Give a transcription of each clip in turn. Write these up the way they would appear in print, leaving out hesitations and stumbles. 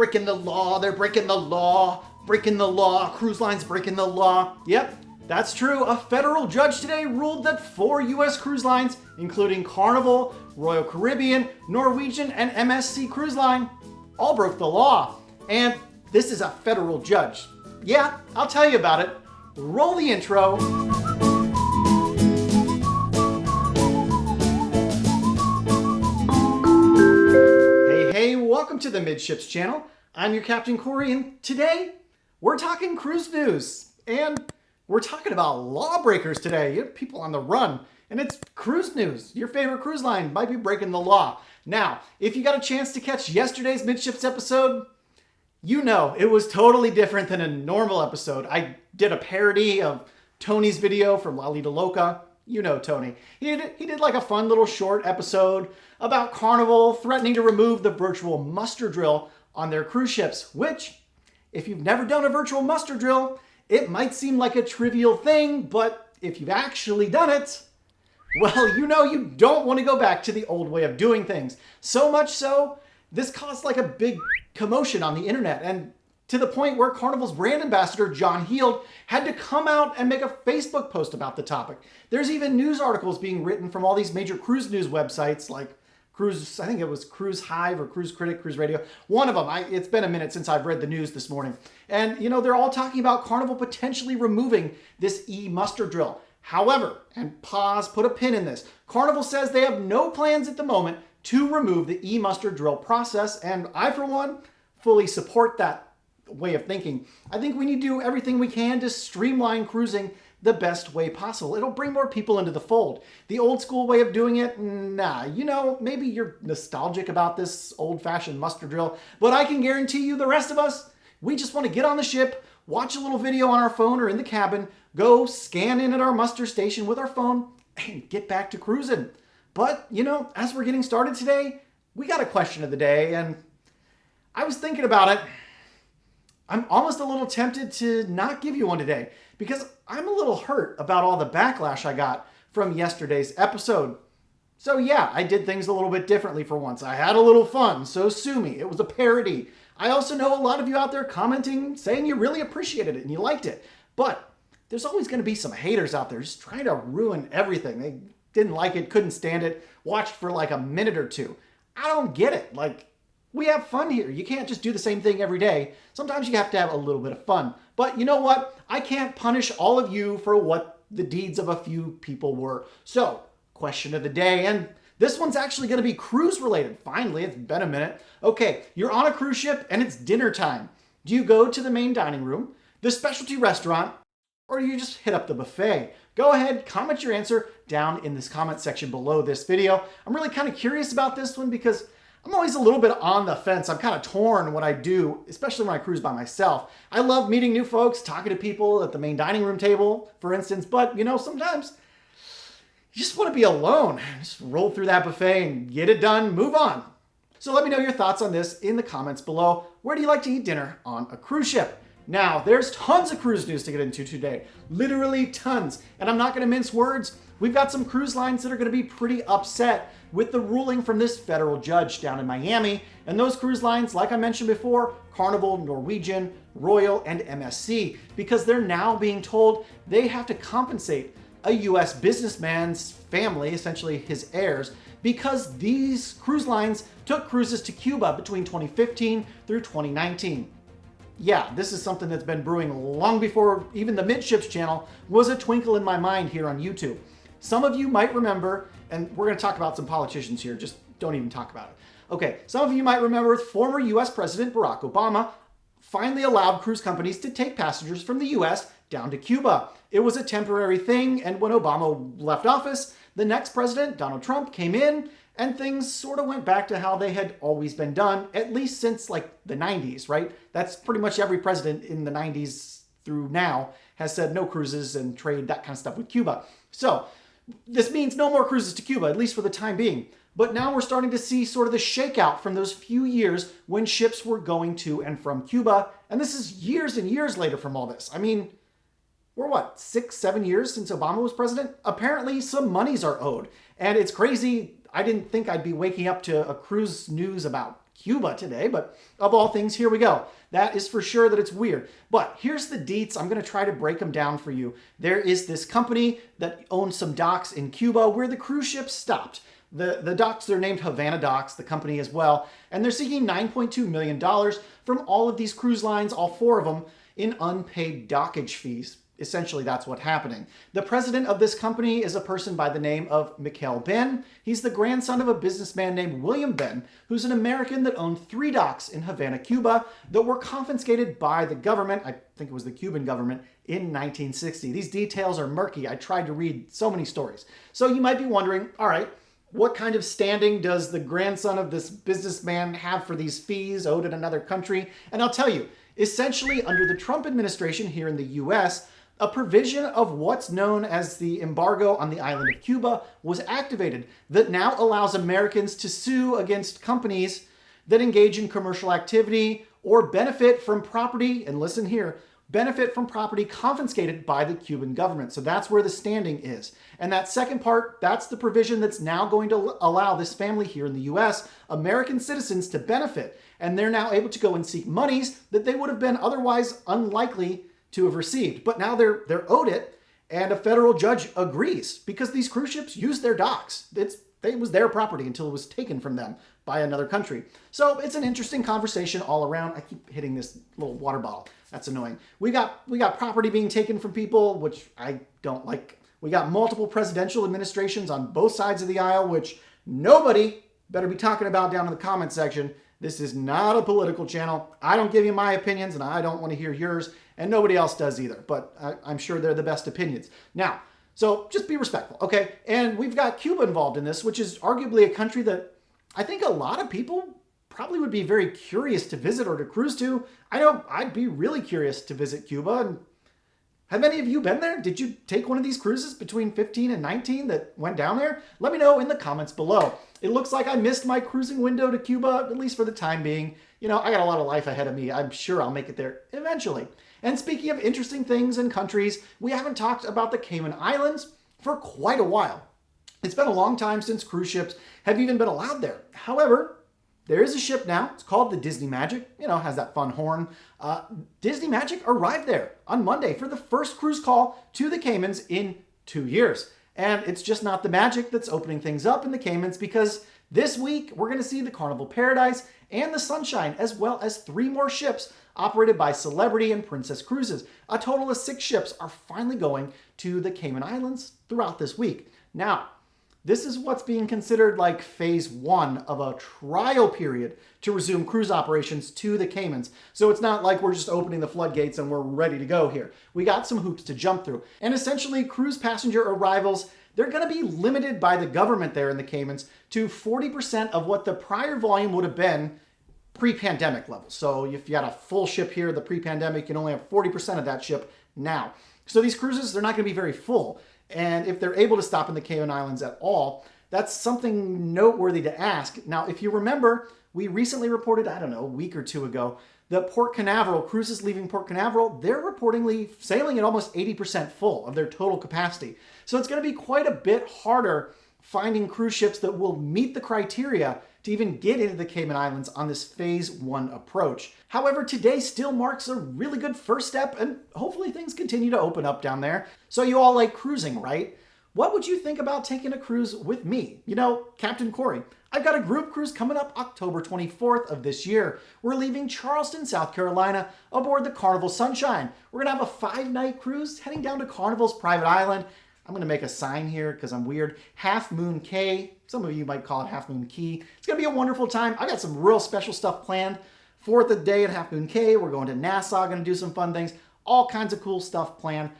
breaking the law, they're breaking the law, cruise lines breaking the law. Yep, that's true. A federal judge today ruled that 4 U.S. cruise lines, including Carnival, Royal Caribbean, Norwegian, and MSC Cruise Line, all broke the law. And this is a federal judge. Yeah, I'll tell you about it. Roll the intro. Hey, welcome to the Midships channel. I'm your Captain Corey, and today we're talking cruise news. And we're talking about lawbreakers today. You have people on the run, and it's cruise news. Your favorite cruise line might be breaking the law. Now, if you got a chance to catch yesterday's Midships episode, you know it was totally different than a normal episode. I did a parody of Tony's video from La Lita Loca. You know Tony. He did like a fun little short episode about Carnival threatening to remove the virtual muster drill on their cruise ships, which, if you've never done a virtual muster drill, it might seem like a trivial thing, but if you've actually done it, well, you know you don't want to go back to the old way of doing things. So much so, this caused like a big commotion on the internet, and to the point where Carnival's brand ambassador, John Heald, had to come out and make a Facebook post about the topic. There's even news articles being written from all these major cruise news websites like Cruise, I think it was Cruise Hive or Cruise Critic, Cruise Radio. One of them, it's been a minute since I've read the news this morning. And, you know, they're all talking about Carnival potentially removing this e-muster drill. However, and pause, put a pin in this, Carnival says they have no plans at the moment to remove the e-muster drill process, and I, for one, fully support that way of thinking. I think we need to do everything we can to streamline cruising the best way possible. It'll bring more people into the fold. The old school way of doing it, nah. You know, maybe you're nostalgic about this old-fashioned muster drill, but I can guarantee you the rest of us, we just want to get on the ship, watch a little video on our phone or in the cabin, go scan in at our muster station with our phone, and get back to cruising. But, you know, as we're getting started today, we got a question of the day, and I was thinking about it. I'm almost a little tempted to not give you one today because I'm a little hurt about all the backlash I got from yesterday's episode. So yeah, I did things a little bit differently for once. I had a little fun, so sue me. It was a parody. I also know a lot of you out there commenting, saying you really appreciated it and you liked it. But there's always going to be some haters out there just trying to ruin everything. They didn't like it, couldn't stand it, watched for like a minute or two. I don't get it. Like, we have fun here. You can't just do the same thing every day. Sometimes you have to have a little bit of fun. But you know what? I can't punish all of you for what the deeds of a few people were. So, question of the day, and this one's actually going to be cruise related. Finally, it's been a minute. Okay, you're on a cruise ship and it's dinner time. Do you go to the main dining room, the specialty restaurant, or do you just hit up the buffet? Go ahead, comment your answer down in this comment section below this video. I'm really kind of curious about this one because I'm always a little bit on the fence. I'm kind of torn what I do, especially when I cruise by myself. I love meeting new folks, talking to people at the main dining room table, for instance, but you know, sometimes you just want to be alone. Just roll through that buffet and get it done, move on. So let me know your thoughts on this in the comments below. Where do you like to eat dinner on a cruise ship? Now, there's tons of cruise news to get into today. Literally tons. And I'm not going to mince words. We've got some cruise lines that are going to be pretty upset with the ruling from this federal judge down in Miami. And those cruise lines, like I mentioned before, Carnival, Norwegian, Royal, and MSC, because they're now being told they have to compensate a U.S. businessman's family, essentially his heirs, because these cruise lines took cruises to Cuba between 2015 through 2019. Yeah, this is something that's been brewing long before even the Midships channel was a twinkle in my mind here on YouTube. Some of you might remember, and we're going to talk about some politicians here, just don't even talk about it. Okay, some of you might remember former US President Barack Obama finally allowed cruise companies to take passengers from the US down to Cuba. It was a temporary thing, and when Obama left office, the next president, Donald Trump, came in, and things sort of went back to how they had always been done, at least since like the 90s, right? That's pretty much every president in the 90s through now has said no cruises and trade, that kind of stuff with Cuba. So this means no more cruises to Cuba, at least for the time being. But now we're starting to see sort of the shakeout from those few years when ships were going to and from Cuba. And this is years and years later from all this. I mean, we're what, 6, 7 years since Obama was president? Apparently some monies are owed. And it's crazy. I didn't think I'd be waking up to a cruise news about Cuba today, but of all things, here we go. That is for sure that it's weird. But here's the deets. I'm going to try to break them down for you. There is this company that owns some docks in Cuba where the cruise ships stopped. The docks, they're named Havana Docks, the company as well, and they're seeking $9.2 million from all of these cruise lines, all 4 of them, in unpaid dockage fees. Essentially, that's what's happening. The president of this company is a person by the name of Mikhail Ben. He's the grandson of a businessman named William Ben, who's an American that owned 3 docks in Havana, Cuba, that were confiscated by the government, I think it was the Cuban government, in 1960. These details are murky. I tried to read so many stories. So you might be wondering, all right, what kind of standing does the grandson of this businessman have for these fees owed in another country? And I'll tell you, essentially under the Trump administration here in the US, a provision of what's known as the embargo on the island of Cuba was activated that now allows Americans to sue against companies that engage in commercial activity or benefit from property, and listen here, benefit from property confiscated by the Cuban government. So that's where the standing is. And that second part, that's the provision that's now going to allow this family here in the US, American citizens, to benefit. And they're now able to go and seek monies that they would have been otherwise unlikely to have received. But now they're owed it, and a federal judge agrees because these cruise ships use their docks. It was their property until it was taken from them by another country. So it's an interesting conversation all around. I keep hitting this little water bottle. That's annoying. We got property being taken from people, which I don't like. We got multiple presidential administrations on both sides of the aisle, which nobody better be talking about down in the comment section. This is not a political channel. I don't give you my opinions, and I don't want to hear yours, and nobody else does either, but I'm sure they're the best opinions. Now, so just be respectful, okay? And we've got Cuba involved in this, which is arguably a country that I think a lot of people probably would be very curious to visit or to cruise to. I know I'd be really curious to visit Cuba. And have any of you been there? Did you take one of these cruises between 15 and 19 that went down there? Let me know in the comments below. It looks like I missed my cruising window to Cuba, at least for the time being. You know, I got a lot of life ahead of me. I'm sure I'll make it there eventually. And speaking of interesting things and countries, we haven't talked about the Cayman Islands for quite a while. It's been a long time since cruise ships have even been allowed there. However, there is a ship now. It's called the Disney Magic. You know, has that fun horn. Disney Magic arrived there on Monday for the first cruise call to the Caymans in 2 years. And it's just not the Magic that's opening things up in the Caymans, because this week we're going to see the Carnival Paradise and the Sunshine, as well as 3 more ships operated by Celebrity and Princess Cruises. A total of 6 ships are finally going to the Cayman Islands throughout this week. Now, this is what's being considered like phase 1 of a trial period to resume cruise operations to the Caymans. So it's not like we're just opening the floodgates and we're ready to go here. We got some hoops to jump through. And essentially, cruise passenger arrivals, they're going to be limited by the government there in the Caymans to 40% of what the prior volume would have been pre-pandemic levels. So if you had a full ship here, the pre-pandemic, you can only have 40% of that ship now. So these cruises, they're not going to be very full. And if they're able to stop in the Cayman Islands at all, that's something noteworthy to ask. Now, if you remember, we recently reported, I don't know, a week or 2 ago, that Port Canaveral, cruises leaving Port Canaveral, they're reportedly sailing at almost 80% full of their total capacity. So it's going to be quite a bit harder finding cruise ships that will meet the criteria to even get into the Cayman Islands on this phase 1 approach. However, today still marks a really good first step, and hopefully things continue to open up down there. So you all like cruising, right? What would you think about taking a cruise with me? You know, Captain Corey. I've got a group cruise coming up October 24th of this year. We're leaving Charleston, South Carolina, aboard the Carnival Sunshine. We're gonna have a 5-night cruise heading down to Carnival's private island. I'm going to make a sign here because I'm weird. Half Moon Cay. Some of you might call it Half Moon Key. It's going to be a wonderful time. I got some real special stuff planned for the day at Half Moon Cay. We're going to Nassau, going to do some fun things. All kinds of cool stuff planned.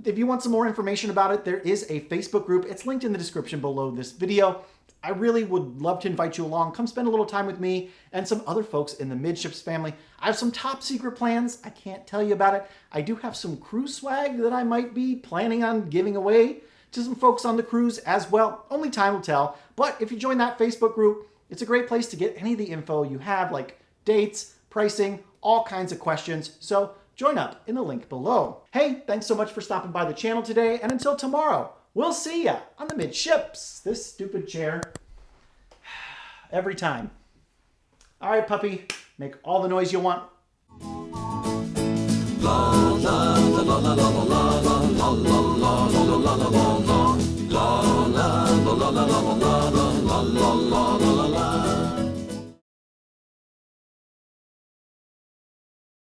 If you want some more information about it, there is a Facebook group. It's linked in the description below this video. I really would love to invite you along. Come spend a little time with me and some other folks in the Midships family. I have some top secret plans. I can't tell you about it. I do have some cruise swag that I might be planning on giving away to some folks on the cruise as well. Only time will tell. But if you join that Facebook group, it's a great place to get any of the info you have, like dates, pricing, all kinds of questions. So join up in the link below. Hey, thanks so much for stopping by the channel today. And until tomorrow, we'll see ya on the Midships. This stupid chair. Every time. All right, puppy, make all the noise you want. La, la.